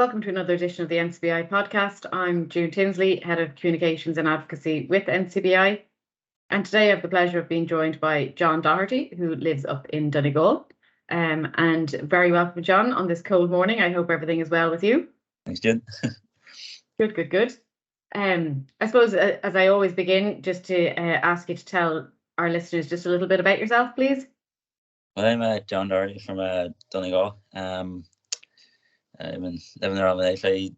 welcome to another edition of the NCBI podcast. I'm June Tinsley, Head of Communications and Advocacy with NCBI. And today I have the pleasure of being joined by John Doherty, who lives up in Donegal. And very welcome, John, on this cold morning. I hope everything is well with you. Thanks, June. Good. I suppose, as I always begin, just to ask you to tell our listeners just a little bit about yourself, please. Well, I'm John Doherty from Donegal. I've been living there all my life. I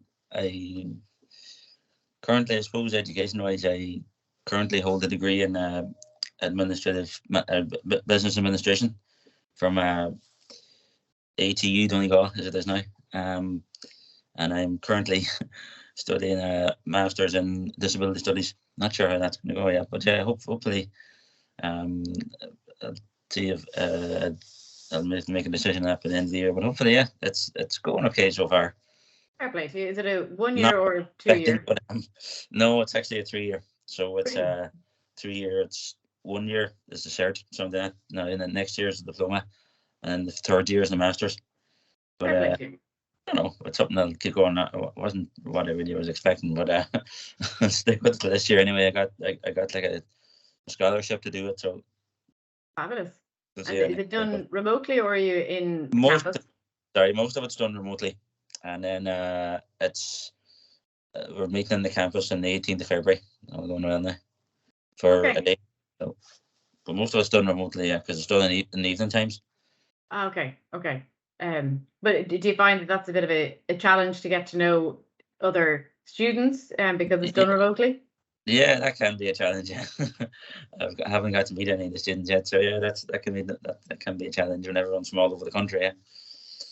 currently, I suppose, education-wise, I currently hold a degree in business administration from ATU Donegal, as it is now. And I'm currently studying a master's in disability studies. Not sure how that's going to go yet, but yeah, hopefully, I'll see if I'll make a decision at the end of the year. But hopefully, yeah, it's going okay so far. Fair play to you. Is it a 1 year or 2 year? But, no, it's actually a 3 year. So it's 3 year. It's 1 year is the cert, something like that. No, and then next year is the diploma, and then the third year is the masters. But I don't know. It's something that'll keep going. It wasn't what I really was expecting, but I'll stick with it for this year anyway. I got like a scholarship to do it. So fabulous. And is it done remotely, or are you in campus? Most of it's done remotely, and then we're meeting in the campus on the 18th of February. I'm going around there for a day. So, but most of it's done remotely, yeah, because it's done in the evening times. Okay. But do you find that that's a bit of a challenge to get to know other students because it's done remotely? Yeah, that can be a challenge. Yeah. I haven't got to meet any of the students yet, so yeah, that can be a challenge when everyone's from all over the country. Yeah.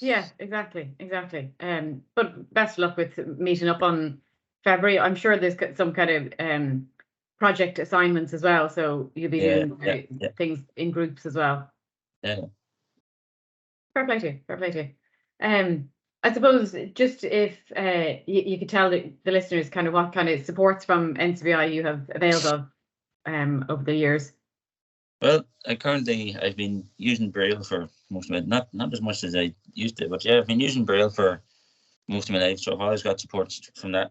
Yeah, exactly. But best of luck with meeting up on February. I'm sure there's some kind of project assignments as well, so you'll be doing things in groups as well. Yeah. Fair play to you. I suppose just if you could tell the listeners kind of what kind of supports from NCBI you have availed of over the years. Well, I've been using Braille for most of it, not as much as I used to, but yeah, I've been using Braille for most of my life, so I've always got support from there,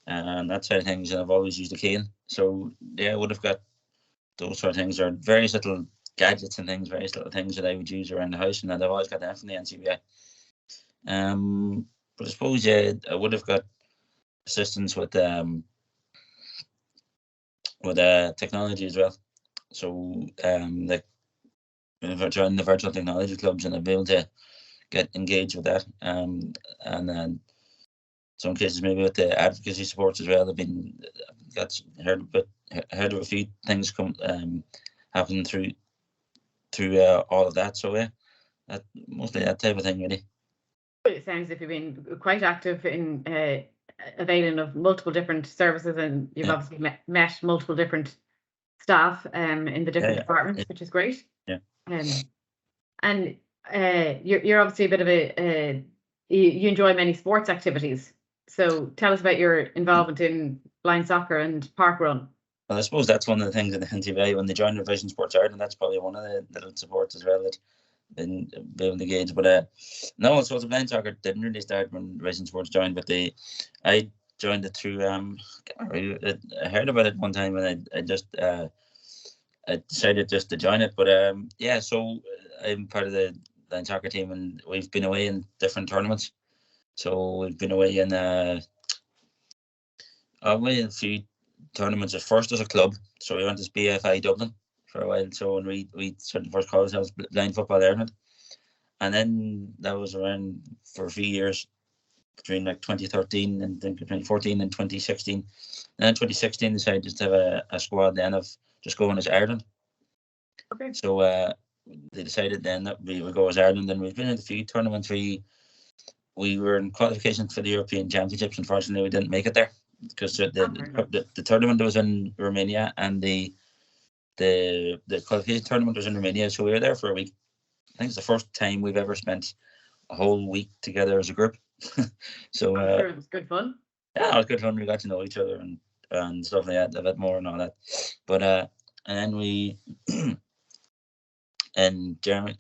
and that side of things, and I've always used a cane. So yeah, I would have got those sort of things, or various little gadgets and things, various little things that I would use around the house, and I've always got them from the NCBI. But I suppose I would have got assistance with technology as well. So like joining the virtual technology clubs, and I've been able to get engaged with that. And then some cases maybe with the advocacy supports as well. I've heard of a few things happening through all of that. So yeah, mostly that type of thing really. It sounds as if you've been quite active in availing of multiple different services, and you've obviously met multiple different staff in the different departments, which is great. Yeah. And you're obviously a bit of you enjoy many sports activities. So tell us about your involvement in blind soccer and park run. Well, I suppose that's one of the things in the NCBI when they joined Vision Sports Ireland. That's probably one of the little supports as well that been able to gauge. But no, so the blind soccer didn't really start when Vision Sports joined, but I joined it through I heard about it one time, and I just I decided just to join it. But so I'm part of the blind soccer team, and we've been away in different tournaments. So we've been away in a few tournaments at first as a club. So we went to BFI Dublin for a while, so when we started first call ourselves Blind Football Ireland, and then that was around for a few years between like 2013 and then 2014 and 2016. And then 2016 decided to have a squad then of just going as Ireland. Okay. So they decided then that we would go as Ireland, and we've been in a few tournaments. We were in qualifications for the European Championships. Unfortunately, we didn't make it there because the tournament was in Romania, and the qualification tournament was in Romania, so we were there for a week. I think it's the first time we've ever spent a whole week together as a group. So I'm sure it was good fun. Yeah, it was good fun. We got to know each other and stuff like that a bit more and all that. But and then we in Germany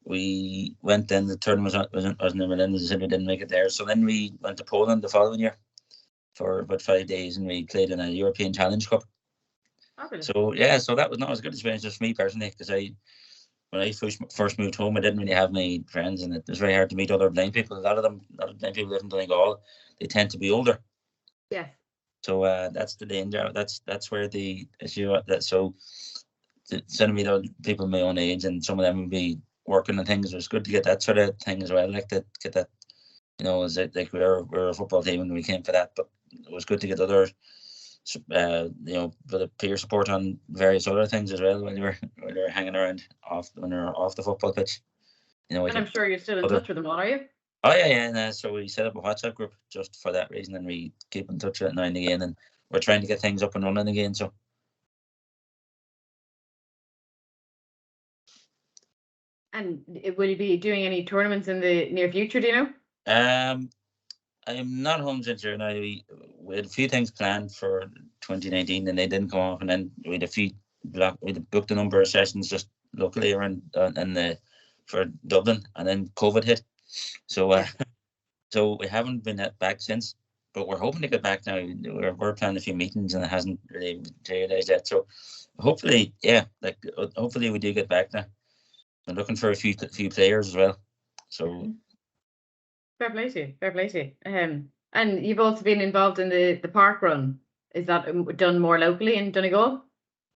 we went then. The tournament was in Berlin. As I said, we didn't make it there. So then we went to Poland the following year for about 5 days, and we played in a European Challenge Cup. So yeah, so that was a good experience just for me personally, because when I first moved home, I didn't really have many friends, and it was very hard to meet other blind people. A lot of blind people live in Donegal. They tend to be older. Yes. So that's the danger. That's where the issue. So instead of meeting people my own age, and some of them would be working and things, it was good to get that sort of thing as well. Like get that, as it, like we're a football team and we came for that, but it was good to get other. Bit of peer support on various other things as well when you're hanging around when you're off the football pitch. And I'm sure you're still in touch with them all, are you? Oh yeah. So we set up a WhatsApp group just for that reason, and we keep in touch with it now and again, and we're trying to get things up and running again. So. And will you be doing any tournaments in the near future? Do you know? I'm not 100% sure now. We had a few things planned for 2019 and they didn't come off, and then we had booked a number of sessions just locally around for Dublin, and then COVID hit. So so we haven't been back since, but we're hoping to get back now. We're planning a few meetings and it hasn't really materialized yet. So hopefully, hopefully we do get back now. I'm looking for a few players as well. So. Fair play to you. And you've also been involved in the park run. Is that done more locally in Donegal?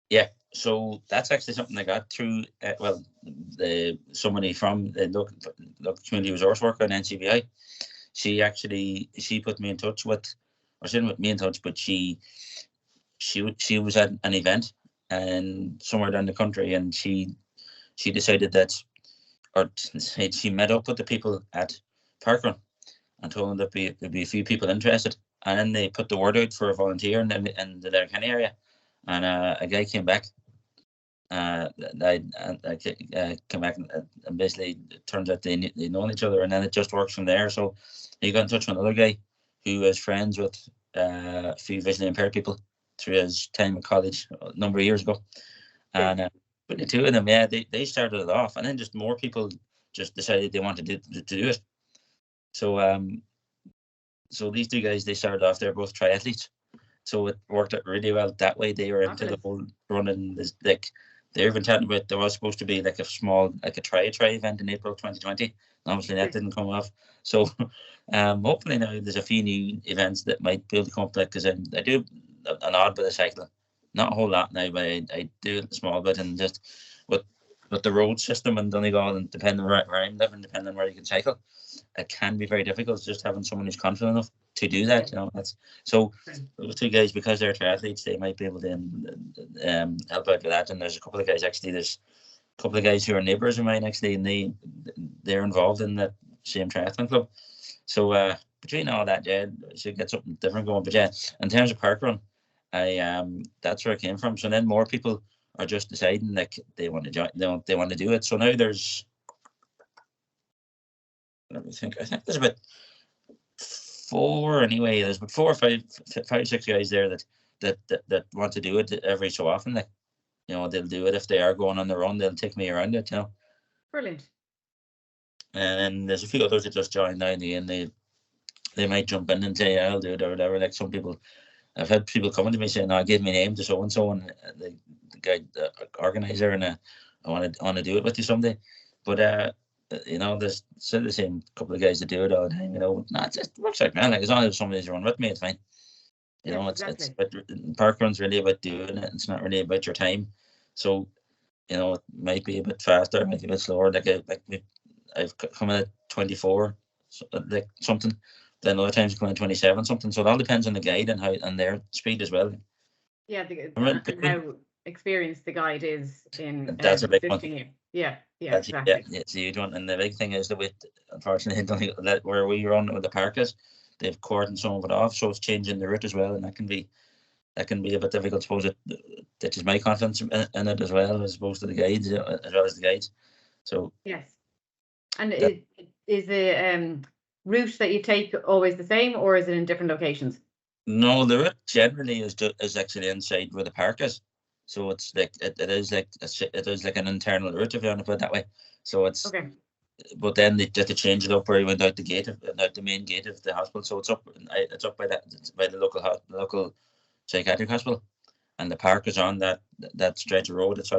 Yeah, so that's actually something I got through. Somebody from the local community resource worker in NCBI. She put me in touch with, or she didn't put me in touch, but she was at an event and somewhere down the country, and she decided that, or she met up with the people at Parkrun and told them there'd be a few people interested, and then they put the word out for a volunteer in the Letterkenny area, and a guy came back. I came back and basically it turns out they know each other, and then it just works from there. So he got in touch with another guy who was friends with a few visually impaired people through his time at college a number of years ago, and but the two of them, they started it off, and then just more people just decided they wanted to do it. So these two guys, they started off, they're both triathletes, so it worked out really well that way. They were into the whole running. They're even talking about there was supposed to be like a small, like a try event in April 2020. And obviously that didn't come off. So hopefully now there's a few new events that might be able to come up, because I do an odd bit of cycling, not a whole lot now, but I do a small bit, and just with the road system in Donegal, and depending where I'm living, depending on where you can cycle, it can be very difficult just having someone who's confident enough to do that. That's so those two guys, because they're triathletes, they might be able to help out with that. And there's a couple of guys who are neighbours of mine actually, and they're involved in that same triathlon club. So between all that, I should get something different going. But in terms of parkrun, that's where it came from. So then more people are just deciding like they want to join, they want to do it. So now there's, let me think, I think there's about 4 anyway. There's about 4 or 5, 6 guys there that want to do it every so often. Like, they'll do it if they are going on their own. They'll take me around it. Brilliant. And there's a few others that just join now and again. They might jump in and say, I'll do it or whatever. Like some people, I've had people coming to me saying, I gave my name to so and so, and the guy, the organizer, and I want to do it with you someday. But there's still the same couple of guys that do it all the time. It just works out, man. Like, as long as somebody's run with me, it's fine. It's parkrun's really about doing it. It's not really about your time. So, it might be a bit faster, it might be a bit slower. I've come in at 24, like something. Then other times you come in 27 something. So it all depends on the guide and their speed as well. Yeah, and how experienced the guide is in that's a big one. You. Yeah, exactly. Yeah, it's a huge one. And the big thing is that unfortunately, where we run with the park is, they've cordoned some of it off, so it's changing the route as well, and that can be a bit difficult. I suppose it ditches my confidence in it as well, as opposed to the guides, as well as the guides. So yes. And is the route that you take always the same, or is it in different locations? No, the route generally is actually inside where the park is. So it's like it is like it is like an internal route, if you want to put it that way. So it's Okay. but then they had to change it up where he went out the main gate of the hospital. So it's up by the local psychiatric hospital, and the park is on that stretch of road. It's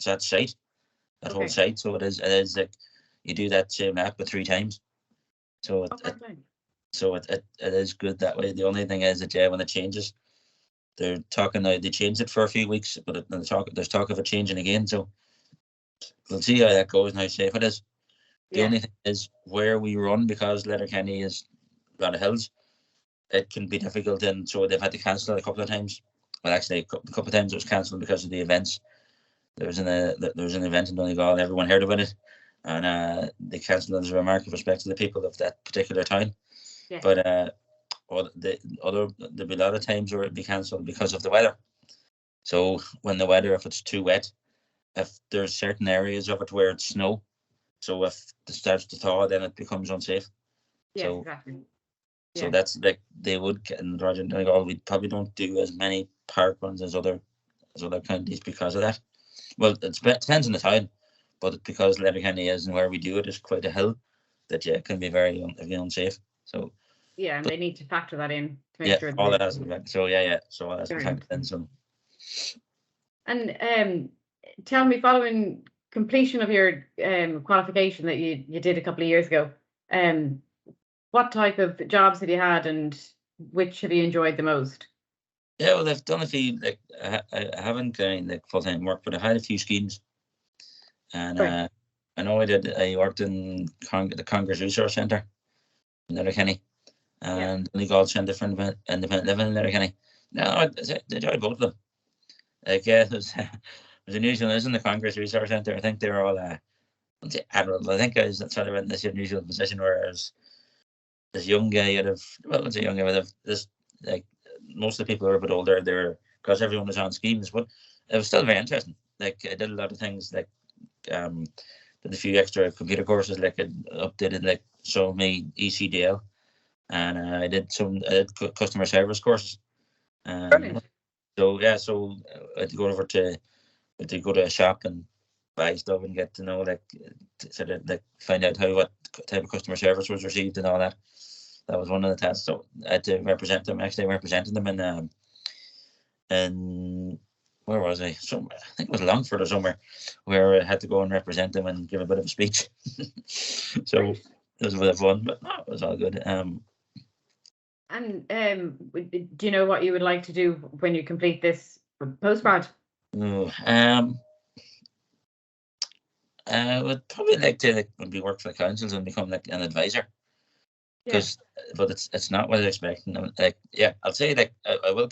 that site, that whole Okay. site. So it is like you do that same lap but 3 times. So it is good that way. The only thing is that when it changes, they're talking now. They changed it for a few weeks, but there's talk of it changing again. So we'll see how that goes and how safe it is. The only thing is where we run, because Letterkenny is around the hills, it can be difficult, and so they've had to cancel it a couple of times. Well, actually, a couple of times it was cancelled because of the events. There was an event in Donegal, and everyone heard about it, and they cancelled it as a remark of respect to the people of that particular town. Yeah. But there'll be a lot of times where it'd be cancelled because of the weather. So when the weather, if it's too wet, if there's certain areas of it where it's snow, so if it starts to thaw, then it becomes unsafe. Yes, so, exactly. So that's like they would in Roger and Donegal. We probably don't do as many park runs as other counties because of that. Well, it depends on the town, but because Letterkenny is and where we do it is quite a hill, that it can be very unsafe. So and they need to factor that in to make sure. All that has so that's factored in. So. And tell me, following completion of your qualification that you did a couple of years ago, what type of jobs have you had, and which have you enjoyed the most? Yeah, well, I've done a few. Like I haven't done like full-time work, but I've had a few schemes, and I know I worked in the Congress Resource Centre in Letterkenny, and the Donegal Centre for Independent Living in Letterkenny. No, I enjoyed both of them. Like there's unusual in the Congress Resource Centre. I think they're all admirable. I think I was sort of in this unusual position where I was this young guy let's say young guy, but this like most of the people who are a bit older, because everyone was on schemes, but it was still very interesting. Like I did a lot of things, like did a few extra computer courses, like I updated like so my ECDL, and I did customer service courses. So I had to go to a shop and buy stuff and get to know find out what type of customer service was received and all that. That was one of the tasks. So I had to represent them. Actually, I represented them in where was I? Somewhere, I think it was Longford or somewhere, where I had to go and represent them and give a bit of a speech. So it was a bit of fun, but no, it was all good. And do you know what you would like to do when you complete this postgrad? I would probably like to maybe work for the councils and become like an advisor. But it's not what I was expecting. I'll say I will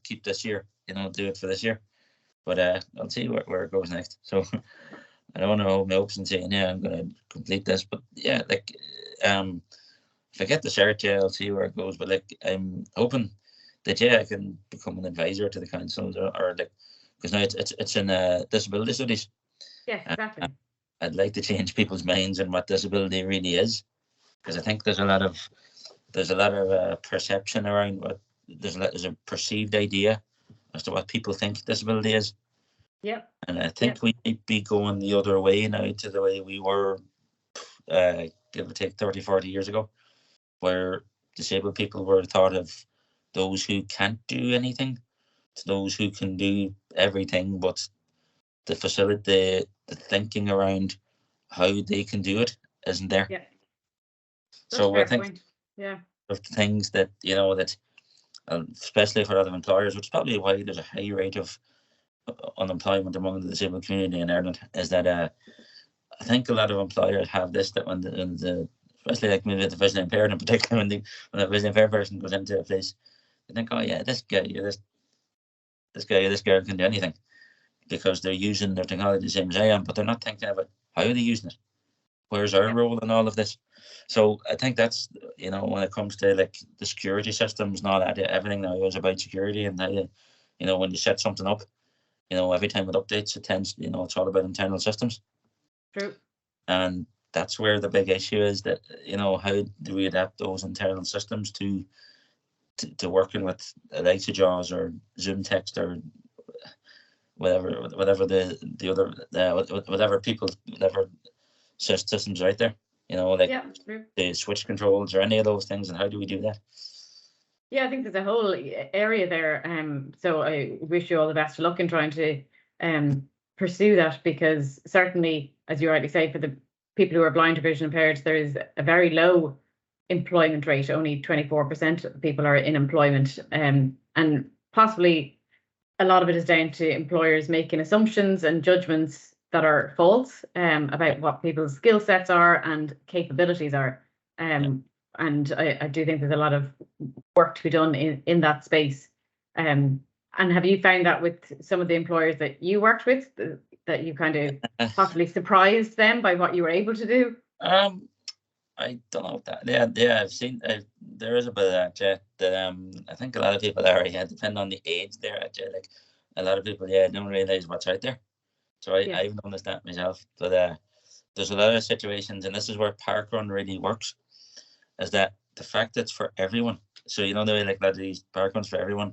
keep this year, do it for this year, but I'll see where it goes next. So I don't want to hold my hopes and saying I'm going to complete this, but if I get the cert, I'll see where it goes. But I'm hoping that I can become an advisor to the councils or because now it's in disability studies. Yes, exactly. I'd like to change people's minds on what disability really is. Because I think there's a lot of perception around what there's a perceived idea as to what people think disability is. Yep. And I think we might be going the other way now to the way we were, give or take 30, 40 years ago, where disabled people were thought of those who can't do anything to those who can do everything, but the facility, the thinking around how they can do it isn't there. Yeah. So I think of things that especially for other employers, which is probably why there's a high rate of unemployment among the disabled community in Ireland, is that I think a lot of employers have this, that when especially like maybe the vision impaired in particular, when a vision impaired person goes into a place, they think, oh yeah, this guy or this girl can do anything because they're using their technology the same as I am, but they're not thinking about how are they using it. Where's our role in all of this? So I think that's, when it comes to the security systems and all that, everything now is about security, and how when you set something up, every time it updates, it tends, it's all about internal systems. True. And that's where the big issue is, that, how do we adapt those internal systems to working with Alexa JAWS or Zoom text or whatever the other whatever systems are out there. Like the switch controls or any of those things, and how do we do that? Yeah, I think there's a whole area there. So I wish you all the best of luck in trying to pursue that, because certainly, as you rightly say, for the people who are blind or vision impaired, there is a very low employment rate. Only 24% of people are in employment, and possibly a lot of it is down to employers making assumptions and judgments that are false about what people's skill sets are and capabilities are. And I do think there's a lot of work to be done in that space. And have you found that with some of the employers that you worked with, that you kind of possibly surprised them by what you were able to do? I don't know that. Yeah, I've seen. There is a bit of that. Yeah, that I think a lot of people are. Yeah, depending on the age there. Like a lot of people, don't realize what's out there. So I've noticed that myself. But there's a lot of situations, and this is where parkrun really works, is that the fact that it's for everyone. So the way like that these parkruns for everyone.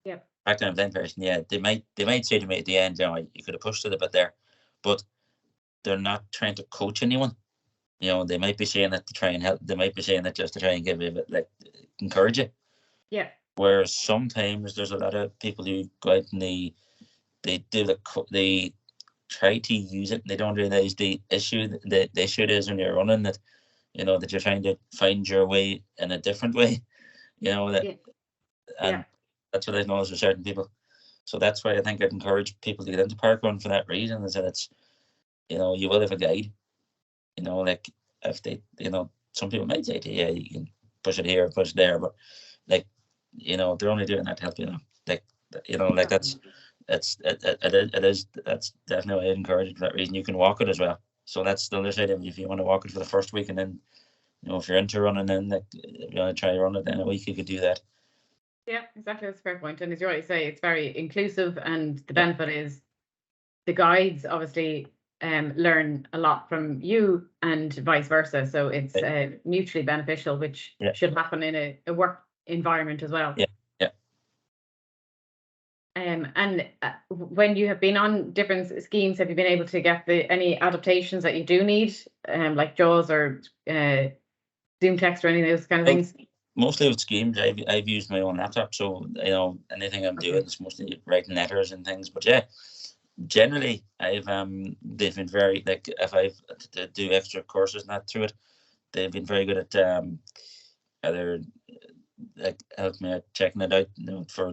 Yeah. Back to a blind person, they might say to me at the end, you could have pushed it a bit there, but they're not trying to coach anyone. They might be saying that to try and help. They might be saying that just to try and give you a bit, like, encourage you. Yeah. Whereas sometimes there's a lot of people who go out and they try to use it. They don't realize the issue. The issue is when you're running that, that you're trying to find your way in a different way. And that's what I've noticed with certain people. So that's why I think I'd encourage people to get into parkrun for that reason. Is that it's, you will have a guide. Like if they, some people might say, you can push it here, push it there, but like, they're only doing that to help, like that's definitely encouraged for that reason. You can walk it as well. So that's the other side of it. If you want to walk it for the first week, and then, if you're into running, then like, if you want to try to run it in a week, you could do that. Yeah, exactly. That's a fair point. And as you already say, it's very inclusive, and the benefit is the guides obviously learn a lot from you and vice versa. So it's mutually beneficial, which should happen in a work environment as well. Yeah. And when you have been on different schemes, have you been able to get any adaptations that you do need, like JAWS or Zoom text or any of those kind of things? Mostly with schemes, I've used my own laptop, so anything I'm doing is mostly writing letters and things. But generally, they've been very, like, if I've to do extra courses and that through it, they've been very good at either like helping me out, checking it out, for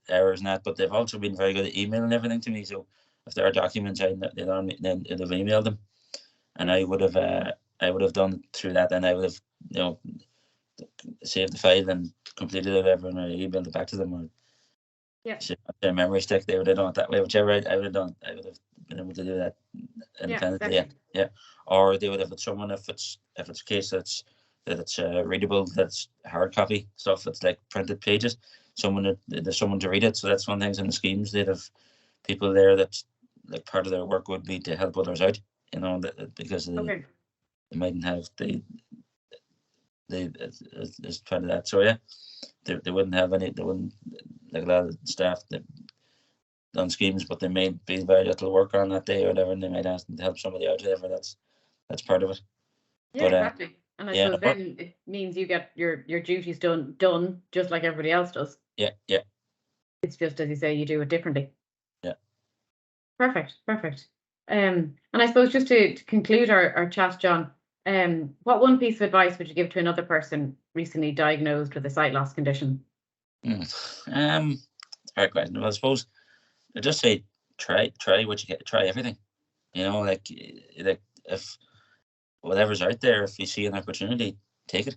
errors and that. But they've also been very good at emailing everything to me. So if there are documents, then they've emailed them, and I would have done it through that, and I would have saved the file and completed it, and I emailed it back to them, or their memory stick. They would have done it that way. Whichever I would have done, I would have been able to do that independently. Yeah. Or they would have someone, if it's a case that's readable, that's hard copy stuff, it's like printed pages. There's someone to read it. So that's one thing in the schemes. They'd have people there that, like, part of their work would be to help others out. Because they mightn't have as part of that. So they wouldn't have any. They wouldn't, like, a lot of staff that done schemes, but they may be very little work on that day or whatever, and they might ask them to help somebody out, whatever. That's part of it. Yeah, exactly. And I suppose then it means you get your duties done just like everybody else does. Yeah. It's just, as you say, you do it differently. Yeah. Perfect. And I suppose just to conclude our chat, John, what one piece of advice would you give to another person recently diagnosed with a sight loss condition? It's a fair question. Well, I suppose I'd just say try what you get, try everything. Like if whatever's out there, if you see an opportunity, take it.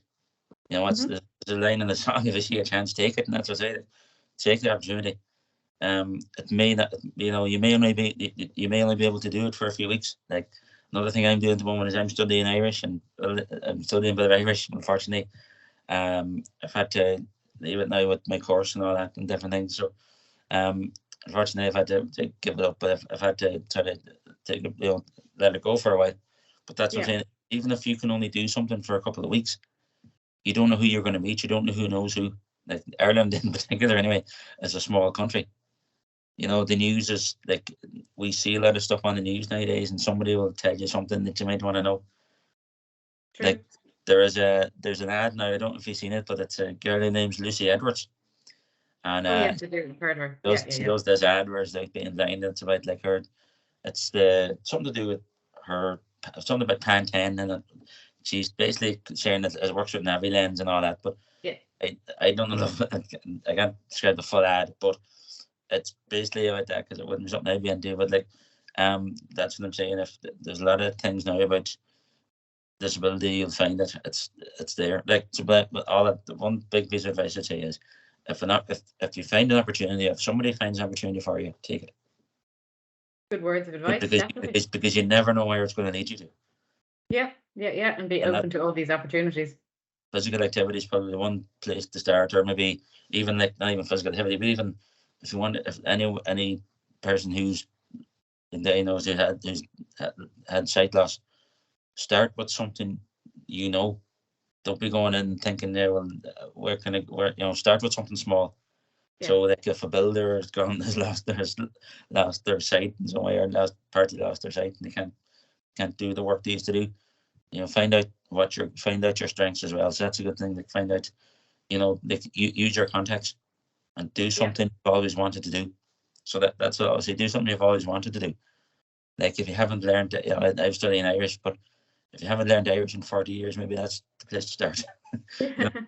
What's the line in the song? If you see a chance, take it, and that's what I say. Take the opportunity. It may not, you may only be able to do it for a few weeks. Like, another thing I'm doing at the moment is I'm studying Irish, and I'm studying a bit of Irish. Unfortunately, I've had to leave it now with my course and all that and different things. So, unfortunately, I've had to give it up. But I've had to try to let it go for a while. But that's what I'm saying. Even if you can only do something for a couple of weeks, you don't know who you're going to meet. You don't know who knows who. Like, Ireland in particular, anyway, is a small country. the news is like, we see a lot of stuff on the news nowadays, and somebody will tell you something that you might want to know. True. Like there's an ad now. I don't know if you've seen it, but it's a girl who name's Lucy Edwards, and yes, I do. Heard of her. she does this ad where it's like being blind. It's about like her. It's something to do with her, something about Pantene, and she's basically saying that it works with Navi lens and all that. But I don't know. I can't describe the full ad, but it's basically about that, because it wouldn't be something I'd be into. But like, that's what I'm saying. If there's a lot of things now about disability, you'll find that it's there. Like, so, but all that, the one big piece of advice I'd say is, if you find an opportunity, if somebody finds an opportunity for you, take it. Good words of advice. Because you never know where it's going to lead you to. Yeah, and be open to all these opportunities. Physical activity is probably the one place to start, or maybe even like not even physical activity, but even if you want, if any person who's diagnosed who's had sight loss, start with something. Don't be going in thinking, where can I start with something small. Yeah. So like if a builder has lost their sight in some way, or partly lost their sight, and they can't do the work they used to do, find out your strengths as well. So that's a good thing. Like, find out, use your contacts and do something you've always wanted to do. So that's what I would say. Do something you've always wanted to do. Like, if you haven't learned, I'm studying Irish, but if you haven't learned Irish in 40 years, maybe that's the place to start.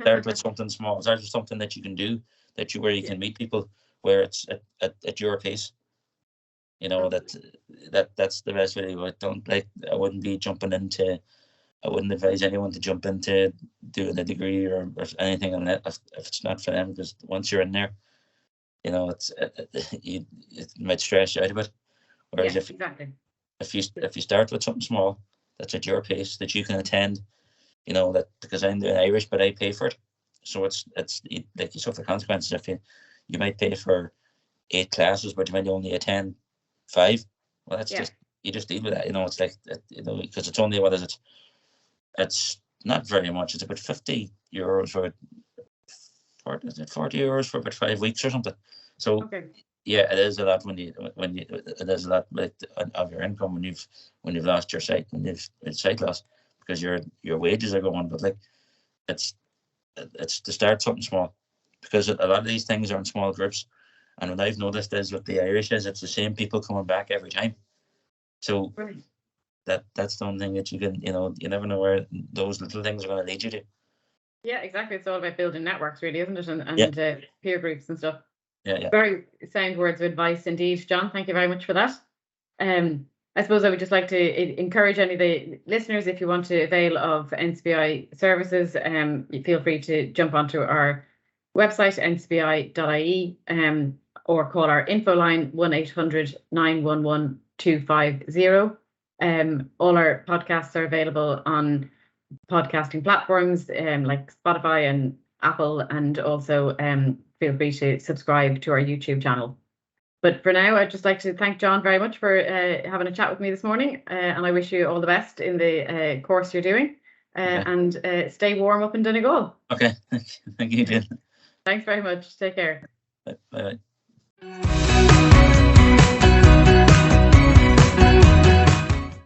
Start with something small. Start with something that you can do, where you can meet people, where it's at your pace. That's the best way to do it. I wouldn't advise anyone to jump into doing a degree or anything on that if it's not for them, because once you're in there, it might stress you out a bit. Whereas if you start with something small that's at your pace, that you can attend, that, because I'm doing Irish, but I pay for it, so it's like, you suffer consequences. If you might pay for 8 classes, but you might only attend 5. Well, that's just, you just deal with that. It's like, because it's only, what is it? It's not very much. It's about €50 for 40 euros for about 5 weeks or something. So yeah, it is a lot when it is a lot, like, of your income when you've lost your sight, when you've sight loss, because your wages are going. But like, it's to start something small, because a lot of these things are in small groups. And what I've noticed is with the Irish is it's the same people coming back every time. So that's the one thing that you can, you never know where those little things are going to lead you to. Yeah, exactly. It's all about building networks, really, isn't it? And peer groups and stuff. Yeah. Very sound words of advice indeed, John. Thank you very much for that. I suppose I would just like to encourage any of the listeners, if you want to avail of NCBI services, feel free to jump onto our website, ncbi.ie, or call our info line 1800 911 250. All our podcasts are available on podcasting platforms like Spotify and Apple, and also feel free to subscribe to our YouTube channel. But for now, I'd just like to thank John very much for having a chat with me this morning, and I wish you all the best in the course you're doing, and stay warm up in Donegal. Okay, thank you, Jen. Thanks very much. Take care. Bye.